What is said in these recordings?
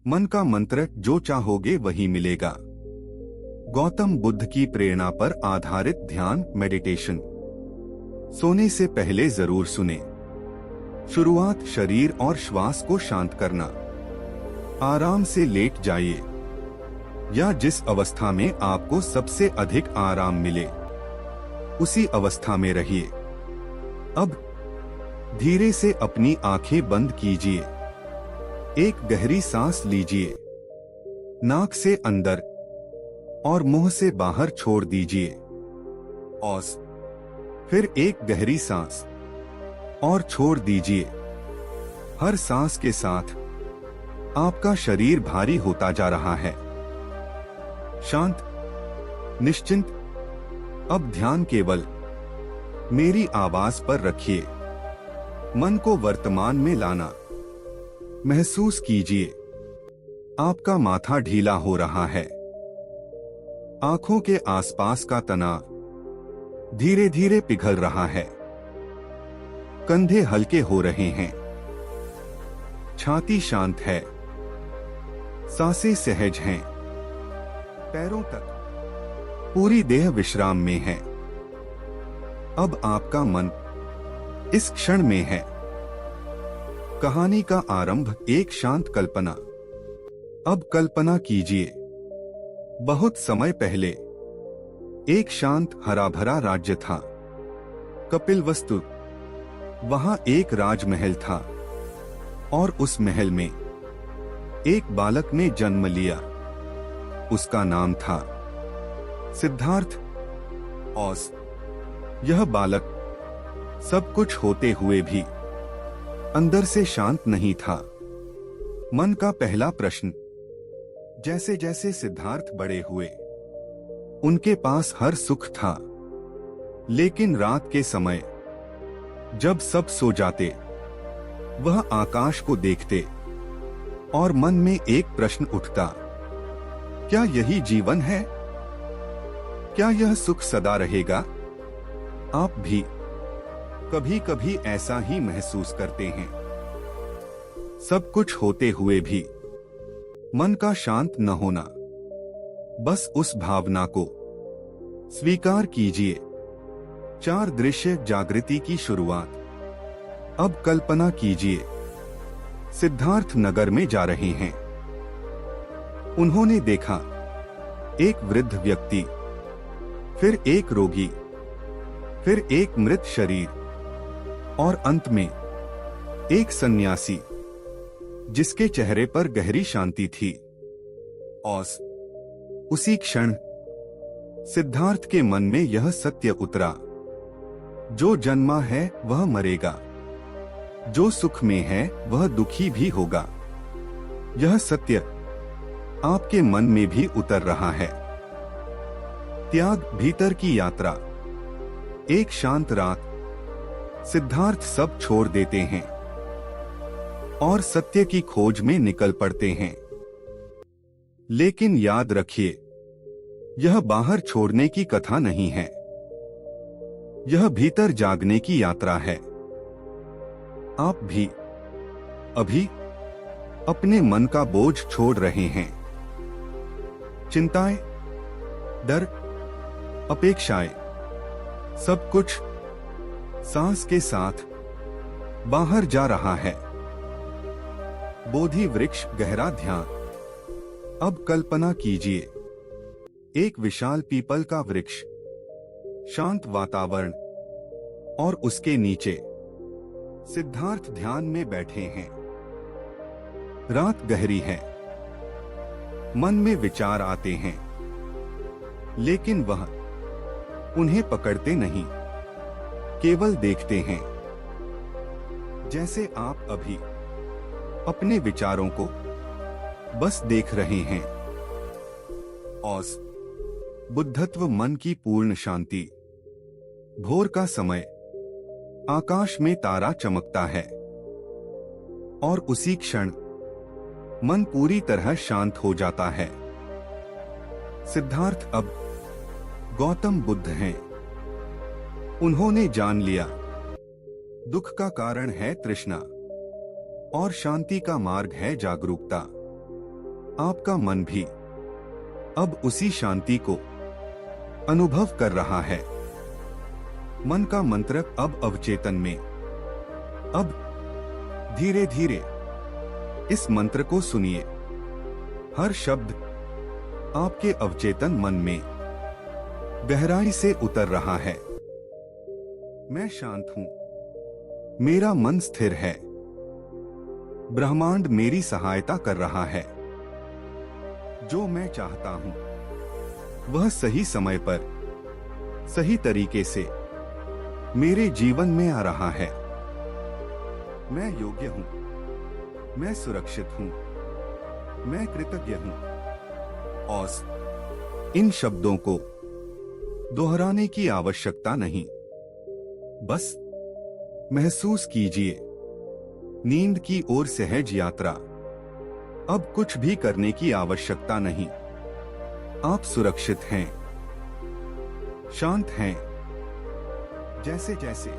मन का मंत्र, जो चाहोगे वही मिलेगा। गौतम बुद्ध की प्रेरणा पर आधारित ध्यान मेडिटेशन। सोने से पहले जरूर सुने। शुरुआत, शरीर और श्वास को शांत करना। आराम से लेट जाइए या जिस अवस्था में आपको सबसे अधिक आराम मिले उसी अवस्था में रहिए। अब धीरे से अपनी आंखें बंद कीजिए। एक गहरी सांस लीजिए, नाक से अंदर और मुंह से बाहर छोड़ दीजिए। औस, फिर एक गहरी सांस और छोड़ दीजिए। हर सांस के साथ आपका शरीर भारी होता जा रहा है। शांत, निश्चिंत। अब ध्यान केवल मेरी आवाज पर रखिए। मन को वर्तमान में लाना। महसूस कीजिए आपका माथा ढीला हो रहा है। आंखों के आसपास का तनाव धीरे धीरे पिघल रहा है। कंधे हल्के हो रहे हैं। छाती शांत है। सांसें सहज हैं। पैरों तक पूरी देह विश्राम में है। अब आपका मन इस क्षण में है। कहानी का आरंभ, एक शांत कल्पना। अब कल्पना कीजिए, बहुत समय पहले एक शांत हरा भरा राज्य था। कपिलवस्तु। वहां एक राजमहल था और उस महल में एक बालक ने जन्म लिया। उसका नाम था सिद्धार्थ। औस, यह बालक सब कुछ होते हुए भी अंदर से शांत नहीं था। मन का पहला प्रश्न। जैसे जैसे सिद्धार्थ बड़े हुए, उनके पास हर सुख था। लेकिन रात के समय जब सब सो जाते, वह आकाश को देखते और मन में एक प्रश्न उठता, क्या यही जीवन है? क्या यह सुख सदा रहेगा? आप भी कभी कभी ऐसा ही महसूस करते हैं। सब कुछ होते हुए भी मन का शांत न होना। बस उस भावना को स्वीकार कीजिए। 4 दृश्य जागृति की शुरुआत। अब कल्पना कीजिए, सिद्धार्थ नगर में जा रहे हैं। उन्होंने देखा एक वृद्ध व्यक्ति, फिर एक रोगी, फिर एक मृत शरीर और अंत में एक सन्यासी जिसके चेहरे पर गहरी शांति थी। औस, उसी क्षण सिद्धार्थ के मन में यह सत्य उतरा, जो जन्मा है वह मरेगा, जो सुख में है वह दुखी भी होगा। यह सत्य आपके मन में भी उतर रहा है। त्याग, भीतर की यात्रा। एक शांत रात सिद्धार्थ सब छोड़ देते हैं और सत्य की खोज में निकल पड़ते हैं। लेकिन याद रखिए, यह बाहर छोड़ने की कथा नहीं है। यह भीतर जागने की यात्रा है। आप भी अभी अपने मन का बोझ छोड़ रहे हैं। चिंताएं, डर, अपेक्षाएं, सब कुछ सांस के साथ बाहर जा रहा है। बोधि वृक्ष, गहरा ध्यान। अब कल्पना कीजिए, एक विशाल पीपल का वृक्ष, शांत वातावरण और उसके नीचे सिद्धार्थ ध्यान में बैठे हैं। रात गहरी है। मन में विचार आते हैं, लेकिन वह उन्हें पकड़ते नहीं, केवल देखते हैं। जैसे आप अभी अपने विचारों को बस देख रहे हैं। औस, बुद्धत्व, मन की पूर्ण शांति। भोर का समय, आकाश में तारा चमकता है और उसी क्षण मन पूरी तरह शांत हो जाता है। सिद्धार्थ अब गौतम बुद्ध हैं। उन्होंने जान लिया, दुख का कारण है तृष्णा और शांति का मार्ग है जागरूकता। आपका मन भी अब उसी शांति को अनुभव कर रहा है। मन का मंत्र अब अवचेतन में। अब धीरे धीरे इस मंत्र को सुनिए। हर शब्द आपके अवचेतन मन में गहराई से उतर रहा है। मैं शांत हूं, मेरा मन स्थिर है, ब्रह्मांड मेरी सहायता कर रहा है। जो मैं चाहता हूं वह सही समय पर सही तरीके से मेरे जीवन में आ रहा है। मैं योग्य हूं, मैं सुरक्षित हूं, मैं कृतज्ञ हूं। और इन शब्दों को दोहराने की आवश्यकता नहीं, बस महसूस कीजिए। नींद की ओर सहज यात्रा। अब कुछ भी करने की आवश्यकता नहीं। आप सुरक्षित हैं, शांत हैं। जैसे जैसे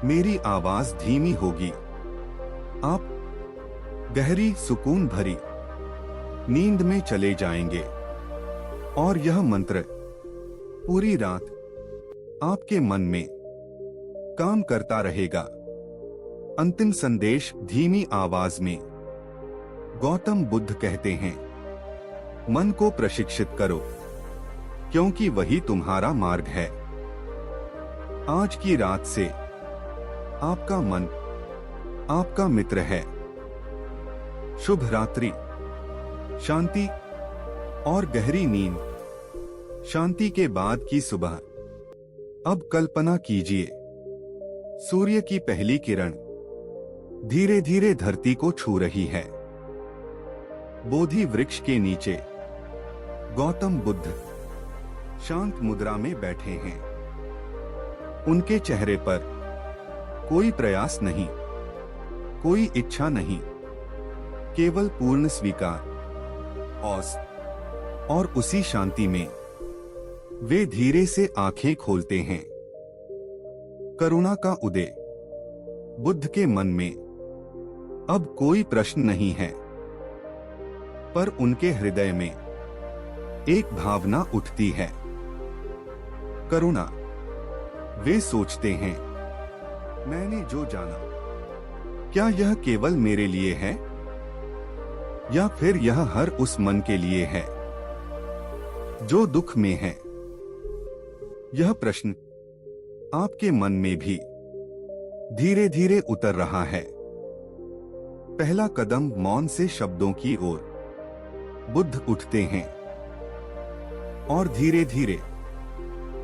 मेरी आवाज धीमी होगी, आप गहरी सुकून भरी नींद में चले जाएंगे। और यह मंत्र पूरी रात आपके मन में काम करता रहेगा। अंतिम संदेश धीमी आवाज में। गौतम बुद्ध कहते हैं, मन को प्रशिक्षित करो, क्योंकि वही तुम्हारा मार्ग है। आज की रात से आपका मन आपका मित्र है। शुभ रात्रि। शांति और गहरी नींद। शांति के बाद की सुबह। अब कल्पना कीजिए, सूर्य की पहली किरण धीरे धीरे धरती को छू रही है। बोधि वृक्ष के नीचे गौतम बुद्ध शांत मुद्रा में बैठे हैं। उनके चेहरे पर कोई प्रयास नहीं, कोई इच्छा नहीं, केवल पूर्ण स्वीकार। और उसी शांति में वे धीरे से आंखें खोलते हैं। करुणा का उदय। बुद्ध के मन में अब कोई प्रश्न नहीं है, पर उनके हृदय में एक भावना उठती है, करुणा। वे सोचते हैं, मैंने जो जाना, क्या यह केवल मेरे लिए है, या फिर यह हर उस मन के लिए है जो दुख में है। यह प्रश्न आपके मन में भी धीरे धीरे उतर रहा है। पहला कदम मौन से शब्दों की ओर। बुद्ध उठते हैं और धीरे धीरे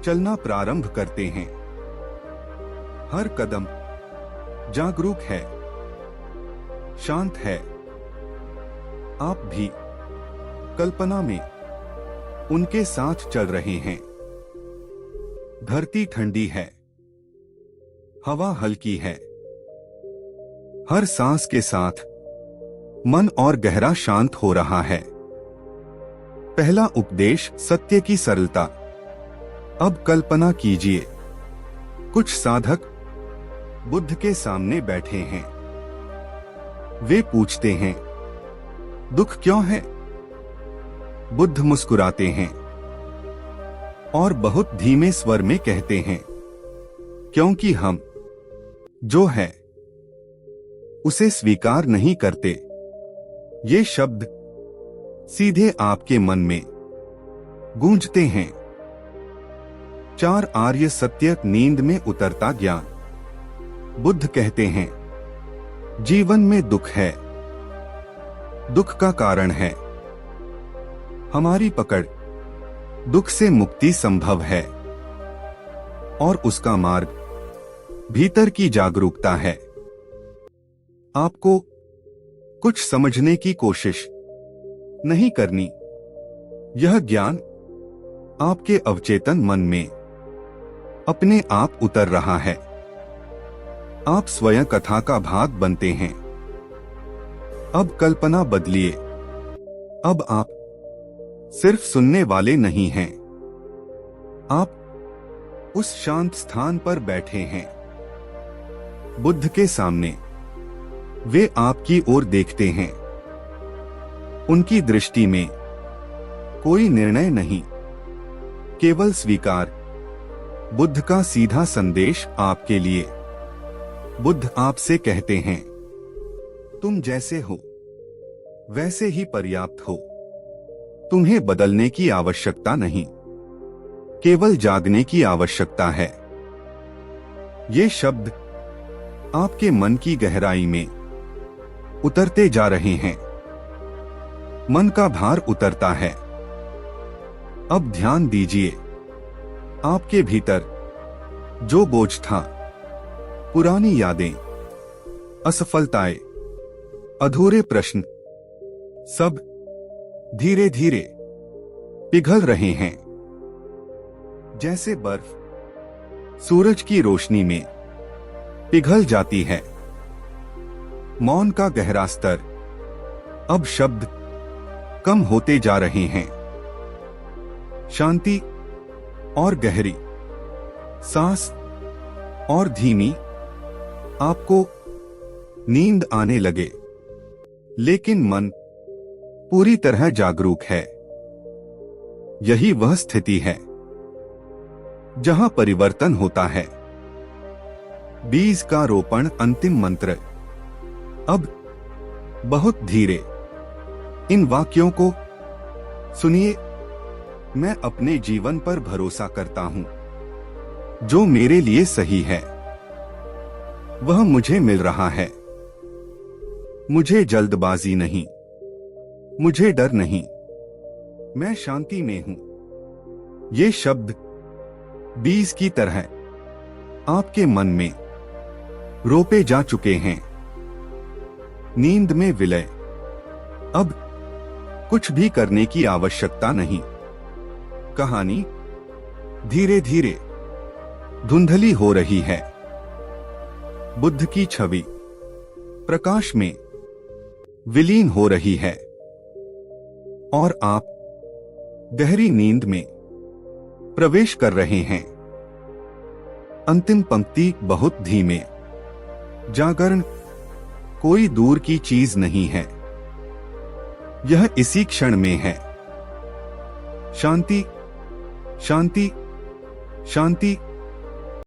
चलना प्रारंभ करते हैं। हर कदम जागरूक है, शांत है। आप भी कल्पना में उनके साथ चल रहे हैं। धरती ठंडी है, हवा हल्की है। हर सांस के साथ मन और गहरा शांत हो रहा है। पहला उपदेश सत्य की सरलता। अब कल्पना कीजिए, कुछ साधक बुद्ध के सामने बैठे हैं। वे पूछते हैं, दुख क्यों है? बुद्ध मुस्कुराते हैं और बहुत धीमे स्वर में कहते हैं, क्योंकि हम जो है उसे स्वीकार नहीं करते। ये शब्द सीधे आपके मन में गूंजते हैं। 4 आर्य सत्य नींद में उतरता ज्ञान। बुद्ध कहते हैं, जीवन में दुख है, दुख का कारण है हमारी पकड़। दुख से मुक्ति संभव है और उसका मार्ग भीतर की जागरूकता है। आपको कुछ समझने की कोशिश नहीं करनी। यह ज्ञान आपके अवचेतन मन में अपने आप उतर रहा है। आप स्वयं कथा का भाग बनते हैं। अब कल्पना बदलिए। अब आप सिर्फ सुनने वाले नहीं हैं, आप उस शांत स्थान पर बैठे हैं। बुद्ध के सामने वे आपकी ओर देखते हैं। उनकी दृष्टि में कोई निर्णय नहीं, केवल स्वीकार। बुद्ध का सीधा संदेश आपके लिए। बुद्ध आपसे कहते हैं, तुम जैसे हो वैसे ही पर्याप्त हो। तुम्हें बदलने की आवश्यकता नहीं, केवल जागने की आवश्यकता है। ये शब्द आपके मन की गहराई में उतरते जा रहे हैं। मन का भार उतरता है। अब ध्यान दीजिए, आपके भीतर जो बोझ था, पुरानी यादें, असफलताएं, अधूरे प्रश्न, सब धीरे धीरे पिघल रहे हैं। जैसे बर्फ सूरज की रोशनी में पिघल जाती है। मौन का गहरा स्तर, अब शब्द कम होते जा रहे हैं। शांति और गहरी सांस और धीमी, आपको नींद आने लगे, लेकिन मन पूरी तरह जागरूक है। यही वह स्थिति है जहां परिवर्तन होता है। बीज का रोपण अंतिम मंत्र। अब बहुत धीरे इन वाक्यों को सुनिए। मैं अपने जीवन पर भरोसा करता हूं। जो मेरे लिए सही है वह मुझे मिल रहा है। मुझे जल्दबाजी नहीं, मुझे डर नहीं, मैं शांति में हूं। ये शब्द बीज की तरह आपके मन में रोपे जा चुके हैं। नींद में विलय। अब कुछ भी करने की आवश्यकता नहीं। कहानी धीरे धीरे धुंधली हो रही है। बुद्ध की छवि प्रकाश में विलीन हो रही है और आप गहरी नींद में प्रवेश कर रहे हैं। अंतिम पंक्ति बहुत धीमे। जागरण कोई दूर की चीज नहीं है, यह इसी क्षण में है। शांति शांति शांति